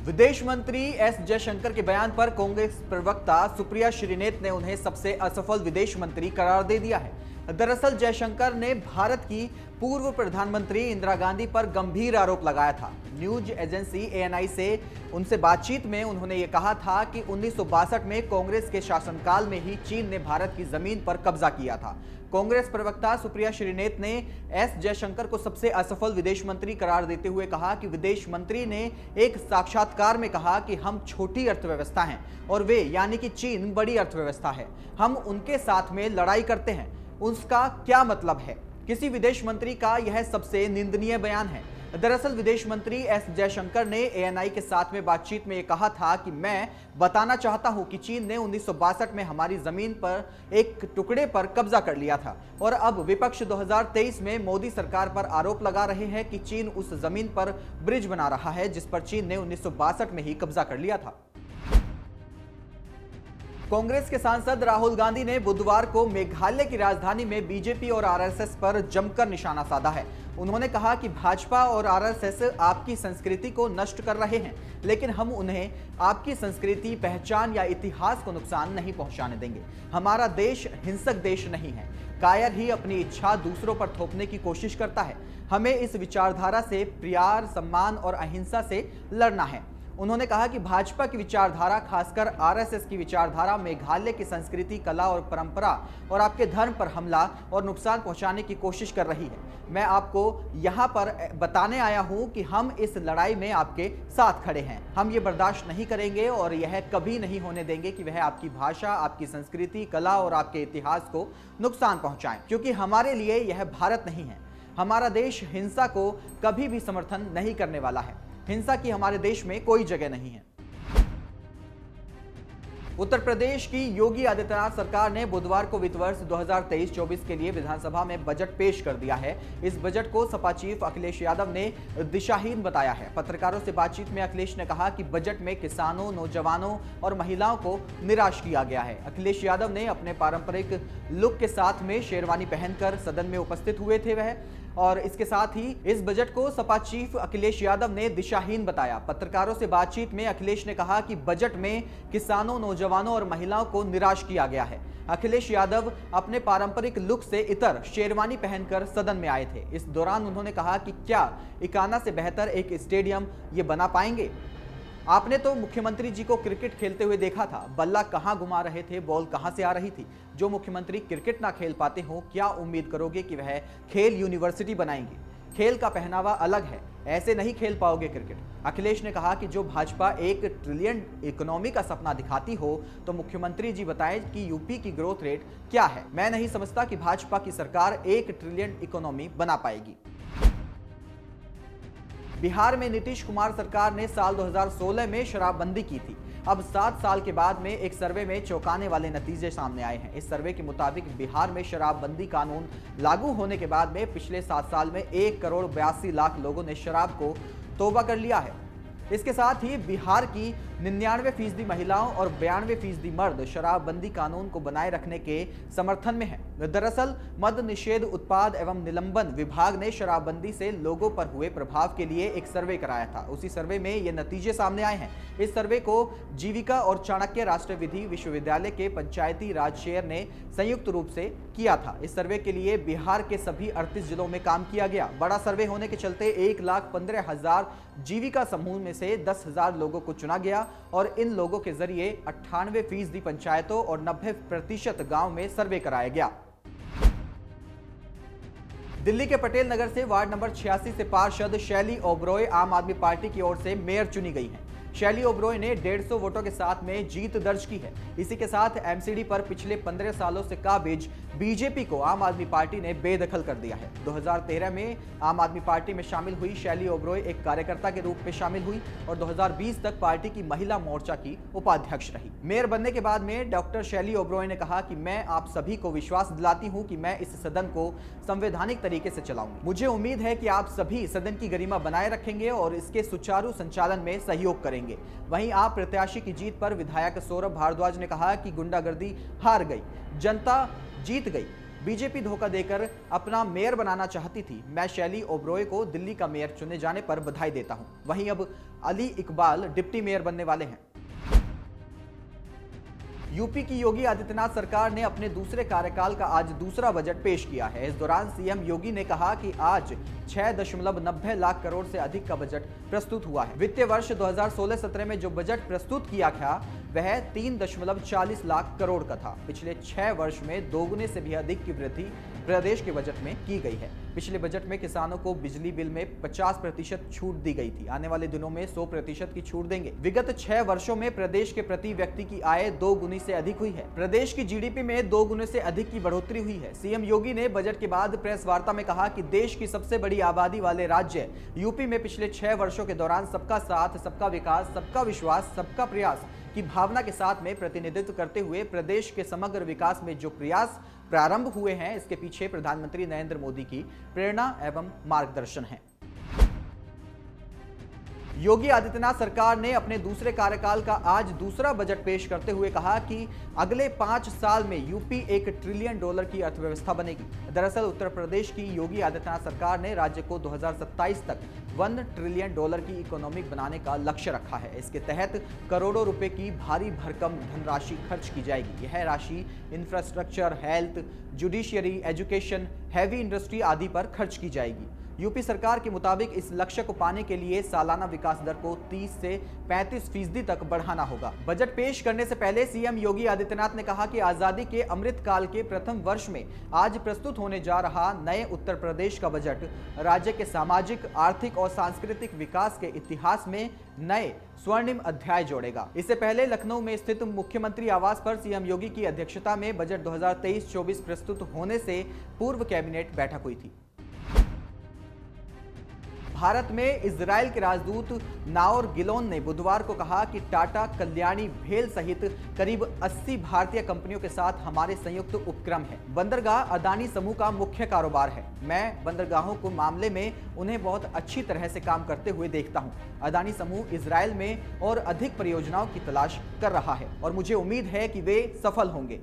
विदेश मंत्री एस जयशंकर के बयान पर कांग्रेस प्रवक्ता सुप्रिया श्रीनेत ने उन्हें सबसे असफल विदेश मंत्री करार दे दिया है। दरअसल जयशंकर ने भारत की पूर्व प्रधानमंत्री इंदिरा गांधी पर गंभीर आरोप लगाया था। न्यूज एजेंसी एएनआई से उनसे बातचीत में उन्होंने ये कहा था कि 1962 में कांग्रेस के शासनकाल में ही चीन ने भारत की जमीन पर कब्जा किया था। कांग्रेस प्रवक्ता सुप्रिया श्रीनेत ने एस जयशंकर को सबसे असफल विदेश मंत्री करार देते हुए कहा कि विदेश मंत्री ने एक साक्षात्कार में कहा कि हम छोटी अर्थव्यवस्था हैं और वे यानी कि चीन बड़ी अर्थव्यवस्था है, हम उनके साथ में लड़ाई करते हैं। उसका क्या मतलब है? किसी विदेश मंत्री का यह सबसे निंदनीय बयान है। दरअसल विदेश मंत्री एस जयशंकर ने एएनआई के साथ में बातचीत में यह कहा था कि मैं बताना चाहता हूं कि चीन ने 1962 में हमारी जमीन पर एक टुकड़े पर कब्जा कर लिया था और अब विपक्ष 2023 में मोदी सरकार पर आरोप लगा रहे हैं कि चीन उस जमीन पर ब्रिज बना रहा है जिस पर चीन ने 1962 में ही कब्जा कर लिया था। कांग्रेस के सांसद राहुल गांधी ने बुधवार को मेघालय की राजधानी में बीजेपी और आरएसएस पर जमकर निशाना साधा है। उन्होंने कहा कि भाजपा और आरएसएस आपकी संस्कृति को नष्ट कर रहे हैं, लेकिन हम उन्हें आपकी संस्कृति, पहचान या इतिहास को नुकसान नहीं पहुंचाने देंगे। हमारा देश हिंसक देश नहीं है। कायर ही अपनी इच्छा दूसरों पर थोपने की कोशिश करता है। हमें इस विचारधारा से प्यार, सम्मान और अहिंसा से लड़ना है। उन्होंने कहा कि भाजपा की विचारधारा, खासकर आरएसएस की विचारधारा, मेघालय की संस्कृति, कला और परंपरा और आपके धर्म पर हमला और नुकसान पहुंचाने की कोशिश कर रही है। मैं आपको यहां पर बताने आया हूं कि हम इस लड़ाई में आपके साथ खड़े हैं। हम ये बर्दाश्त नहीं करेंगे और यह कभी नहीं होने देंगे कि वह आपकी भाषा, आपकी संस्कृति, कला और आपके इतिहास को नुकसान पहुंचाएं, क्योंकि हमारे लिए यह भारत नहीं है। हमारा देश हिंसा को कभी भी समर्थन नहीं करने वाला है। हिंसा की हमारे देश में कोई जगह नहीं है। उत्तर प्रदेश की योगी आदित्यनाथ सरकार ने बुधवार को वित्त वर्ष 2023-24 के लिए विधानसभा में बजट पेश कर दिया है। इस बजट को सपा चीफ अखिलेश यादव ने दिशाहीन बताया है। पत्रकारों से बातचीत में अखिलेश ने कहा कि बजट में किसानों, नौजवानों और महिलाओं को निराश किया गया है। अखिलेश यादव ने अपने पारंपरिक लुक के साथ में शेरवानी पहनकर सदन में उपस्थित हुए थे वह, और इसके साथ ही इस बजट को सपा चीफ अखिलेश यादव ने दिशाहीन बताया। पत्रकारों से बातचीत में अखिलेश ने कहा कि बजट में किसानों, नौजवानों और महिलाओं को निराश किया गया है। अखिलेश यादव अपने पारंपरिक लुक से इतर शेरवानी पहनकर सदन में आए थे। इस दौरान उन्होंने कहा कि क्या इकाना से बेहतर एक स्टेडियम ये बना पाएंगे? आपने तो मुख्यमंत्री जी को क्रिकेट खेलते हुए देखा था। बल्ला कहां घुमा रहे थे, बॉल कहां से आ रही थी। जो मुख्यमंत्री क्रिकेट ना खेल पाते हो, क्या उम्मीद करोगे कि वह खेल यूनिवर्सिटी बनाएंगे? खेल का पहनावा अलग है, ऐसे नहीं खेल पाओगे क्रिकेट। अखिलेश ने कहा कि जो भाजपा 1 ट्रिलियन इकोनॉमी का सपना दिखाती हो, तो मुख्यमंत्री जी बताएं कि यूपी की ग्रोथ रेट क्या है। मैं नहीं समझता कि भाजपा की सरकार 1 ट्रिलियन इकोनॉमी बना पाएगी। बिहार में नीतीश कुमार सरकार ने साल 2016 में शराबबंदी की थी। अब 7 साल के बाद में एक सर्वे में चौंकाने वाले नतीजे सामने आए हैं। इस सर्वे के मुताबिक बिहार में शराबबंदी कानून लागू होने के बाद में पिछले 7 साल में 1 करोड़ 82 लाख लोगों ने शराब को तौबा कर लिया है। इसके साथ ही बिहार की 99% महिलाओं और 92% मर्द शराबबंदी कानून को बनाए रखने के समर्थन में है। दरअसल मद्य निषेध, उत्पाद एवं निलंबन विभाग ने शराबबंदी से लोगों पर हुए प्रभाव के लिए एक सर्वे कराया था। उसी सर्वे में ये नतीजे सामने आए हैं। इस सर्वे को जीविका और चाणक्य राष्ट्रीय विधि विश्वविद्यालय के पंचायती राज शेयर ने संयुक्त रूप से किया था। इस सर्वे के लिए बिहार के सभी 38 जिलों में काम किया गया। बड़ा सर्वे होने के चलते 1,15,000 जीविका समूह में से 10,000 लोगों को चुना गया और इन लोगों के जरिए 98% पंचायतों और 90% गांव में सर्वे कराया गया। दिल्ली के पटेल नगर से वार्ड नंबर 86 से पार्षद शैली ओबरॉय आम आदमी पार्टी की ओर से मेयर चुनी गई हैं। शैली ओबरॉय ने 150 वोटों के साथ में जीत दर्ज की है। इसी के साथ एमसीडी पर पिछले 15 सालों से काबिज बीजेपी को आम आदमी पार्टी ने बेदखल कर दिया है। 2013 में आम आदमी पार्टी में शामिल हुई शैली ओबरॉय एक कार्यकर्ता के रूप में शामिल हुई और 2020 तक पार्टी की महिला मोर्चा की उपाध्यक्ष रही। मेयर बनने के बाद में डॉक्टर शैली ओबरॉय ने कहा कि मैं आप सभी को विश्वास दिलाती हूं कि मैं इस सदन को संवैधानिक तरीके से चलाऊंगी। मुझे उम्मीद है कि आप सभी सदन की गरिमा बनाए रखेंगे और इसके सुचारू संचालन में सहयोग करेंगे। वहीं आप प्रत्याशी की जीत पर विधायक सौरभ भारद्वाज ने कहा कि गुंडागर्दी हार गई, जनता जीत गई। बीजेपी धोखा देकर अपना मेयर बनाना चाहती थी। मैं शैली ओबरॉय को दिल्ली का मेयर चुने जाने पर बधाई देता हूं। वहीं अब अली इकबाल डिप्टी मेयर बनने वाले हैं। यूपी की योगी आदित्यनाथ सरकार ने अपने दूसरे कार्यकाल का आज दूसरा बजट पेश किया है। इस दौरान सीएम योगी ने कहा कि आज 6.90 लाख करोड़ से अधिक का बजट प्रस्तुत हुआ है। वित्तीय वर्ष 2016-17 में जो बजट प्रस्तुत किया गया वह 3.40 लाख करोड़ का था। पिछले 6 वर्ष में दोगुने से भी अधिक की वृद्धि प्रदेश के बजट में की गई है। पिछले बजट में किसानों को बिजली बिल में 50% छूट दी गई थी। आने वाले दिनों में 100% की छूट देंगे। विगत 6 वर्षों में प्रदेश के प्रति व्यक्ति की आय 2 गुनी से अधिक हुई है। प्रदेश की जीडीपी में 2 गुने से अधिक की बढ़ोतरी हुई है। सीएम योगी ने बजट के बाद प्रेस वार्ता में कहा कि देश की सबसे बड़ी आबादी वाले राज्य यूपी में पिछले 6 वर्षों के दौरान सबका साथ, सबका विकास, सबका विश्वास, सबका प्रयास की भावना के साथ में प्रतिनिधित्व करते हुए प्रदेश के समग्र विकास में जो प्रयास प्रारंभ हुए हैं, इसके पीछे प्रधानमंत्री नरेंद्र मोदी की प्रेरणा एवं मार्गदर्शन है। योगी आदित्यनाथ सरकार ने अपने दूसरे कार्यकाल का आज दूसरा बजट पेश करते हुए कहा कि अगले 5 साल में यूपी $1 ट्रिलियन की अर्थव्यवस्था बनेगी। दरअसल उत्तर प्रदेश की योगी आदित्यनाथ सरकार ने राज्य को 2027 तक $1 ट्रिलियन की इकोनॉमिक बनाने का लक्ष्य रखा है। इसके तहत करोड़ों रुपए की भारी भरकम धनराशि खर्च की जाएगी। यह राशि infrastructure, health, judiciary, education, heavy industry आदि पर खर्च की जाएगी। यूपी सरकार के मुताबिक इस लक्ष्य को पाने के लिए सालाना विकास दर को 30 से 35% तक बढ़ाना होगा। बजट पेश करने से पहले सीएम योगी आदित्यनाथ ने कहा कि आजादी के अमृत काल के प्रथम वर्ष में आज प्रस्तुत होने जा रहा नए उत्तर प्रदेश का बजट राज्य के सामाजिक, आर्थिक और सांस्कृतिक विकास के इतिहास में नए स्वर्णिम अध्याय जोड़ेगा। इससे पहले लखनऊ में स्थित मुख्यमंत्री आवास पर सीएम योगी की अध्यक्षता में बजट 2023-24 प्रस्तुत होने से पूर्व कैबिनेट बैठक हुई थी। भारत में इजरायल के राजदूत नाओर गिलोन ने बुधवार को कहा कि टाटा, कल्याणी, भेल सहित करीब 80 भारतीय कंपनियों के साथ हमारे संयुक्त उपक्रम है। बंदरगाह अदानी समूह का मुख्य कारोबार है। मैं बंदरगाहों को मामले में उन्हें बहुत अच्छी तरह से काम करते हुए देखता हूं। अदानी समूह इजरायल में और अधिक परियोजनाओं की तलाश कर रहा है और मुझे उम्मीद है कि वे सफल होंगे।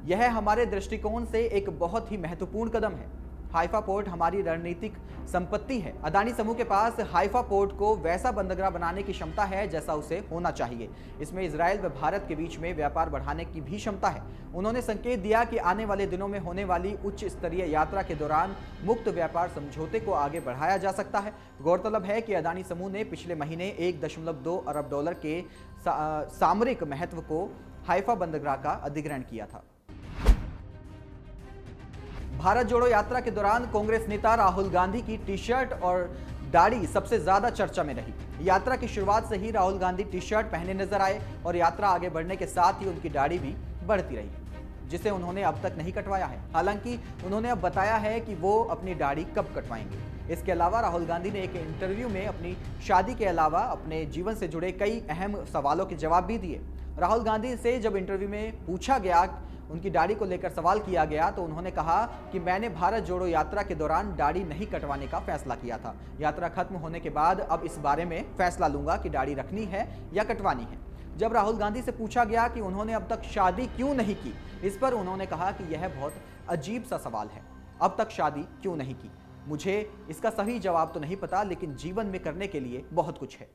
यह हमारे दृष्टिकोण से एक बहुत ही महत्वपूर्ण कदम है। हाइफा पोर्ट हमारी रणनीतिक संपत्ति है। अदानी समूह के पास हाइफा पोर्ट को वैसा बंदरगाह बनाने की क्षमता है जैसा उसे होना चाहिए। इसमें इजरायल व भारत के बीच में व्यापार बढ़ाने की भी क्षमता है। उन्होंने संकेत दिया कि आने वाले दिनों में होने वाली उच्च स्तरीय यात्रा के दौरान मुक्त व्यापार समझौते को आगे बढ़ाया जा सकता है। गौरतलब है कि अदानी समूह ने पिछले महीने $1.2 अरब के सामरिक महत्व को हाइफा बंदरगाह का अधिग्रहण किया था। भारत जोड़ो यात्रा के दौरान कांग्रेस नेता राहुल गांधी की टी-शर्ट और दाढ़ी सबसे ज्यादा चर्चा में रही। यात्रा की शुरुआत से ही राहुल गांधी टी-शर्ट पहने नजर आए और यात्रा आगे बढ़ने के साथ ही उनकी दाढ़ी भी बढ़ती रही, जिसे उन्होंने अब तक नहीं कटवाया है। हालांकि उन्होंने अब बताया है कि वो अपनी दाढ़ी कब कटवाएंगे। इसके अलावा राहुल गांधी ने एक इंटरव्यू में अपनी शादी के अलावा अपने जीवन से जुड़े कई अहम सवालों के जवाब भी दिए। राहुल गांधी से जब इंटरव्यू में पूछा गया, उनकी दाढ़ी को लेकर सवाल किया गया, तो उन्होंने कहा कि मैंने भारत जोड़ो यात्रा के दौरान दाढ़ी नहीं कटवाने का फैसला किया था। यात्रा खत्म होने के बाद अब इस बारे में फैसला लूंगा कि दाढ़ी रखनी है या कटवानी है। जब राहुल गांधी से पूछा गया कि उन्होंने अब तक शादी क्यों नहीं की, इस पर उन्होंने कहा कि यह बहुत अजीब सा सवाल है। अब तक शादी क्यों नहीं की? मुझे इसका सही जवाब तो नहीं पता, लेकिन जीवन में करने के लिए बहुत कुछ है।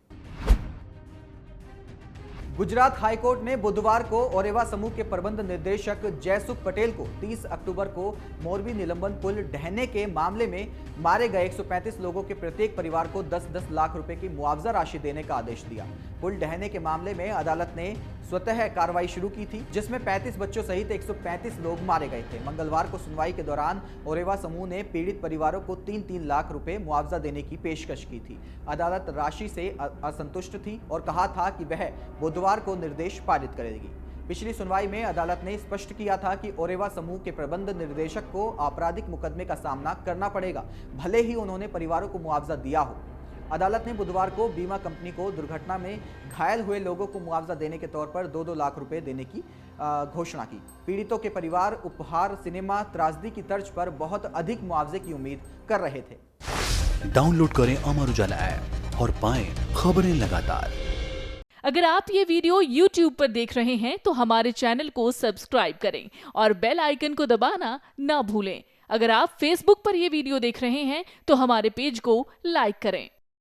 गुजरात हाईकोर्ट ने बुधवार को ओरेवा समूह के प्रबंध निर्देशक जयसुख पटेल को 30 अक्टूबर को मोरबी निलंबन पुल ढहने के मामले में मारे गए 135 लोगों के प्रत्येक परिवार को 10-10 लाख रुपए की मुआवजा राशि देने का आदेश दिया। पुल ढहने के मामले में अदालत ने स्वतः कार्रवाई शुरू की थी, जिसमें 35 बच्चों सहित 135 लोग मारे गए थे। मंगलवार को सुनवाई के दौरान ओरेवा समूह ने पीड़ित परिवारों को 3-3 लाख रुपए मुआवजा देने की पेशकश की थी। अदालत राशि से असंतुष्ट थी और कहा था कि वह बुधवार को निर्देश पारित करेगी। पिछली सुनवाई में अदालत ने स्पष्ट किया था कि ओरेवा समूह के प्रबंध निर्देशक को आपराधिक मुकदमे का सामना करना पड़ेगा, भले ही उन्होंने परिवारों को मुआवजा दिया हो। अदालत ने बुधवार को बीमा कंपनी को दुर्घटना में घायल हुए लोगों को मुआवजा देने के तौर पर 2-2 लाख रुपए देने की घोषणा की। पीड़ितों के परिवार उपहार, सिनेमा, त्रासदी की तर्ज पर बहुत अधिक मुआवजे की उम्मीद कर रहे थे। डाउनलोड करें अमर उजाला ऐप और पाएं खबरें लगातार। अगर आप ये वीडियो YouTube पर देख रहे हैं तो हमारे चैनल को सब्सक्राइब करें और बेल आइकन को दबाना ना भूलें। अगर आप Facebook पर ये वीडियो देख रहे हैं तो हमारे पेज को लाइक करें।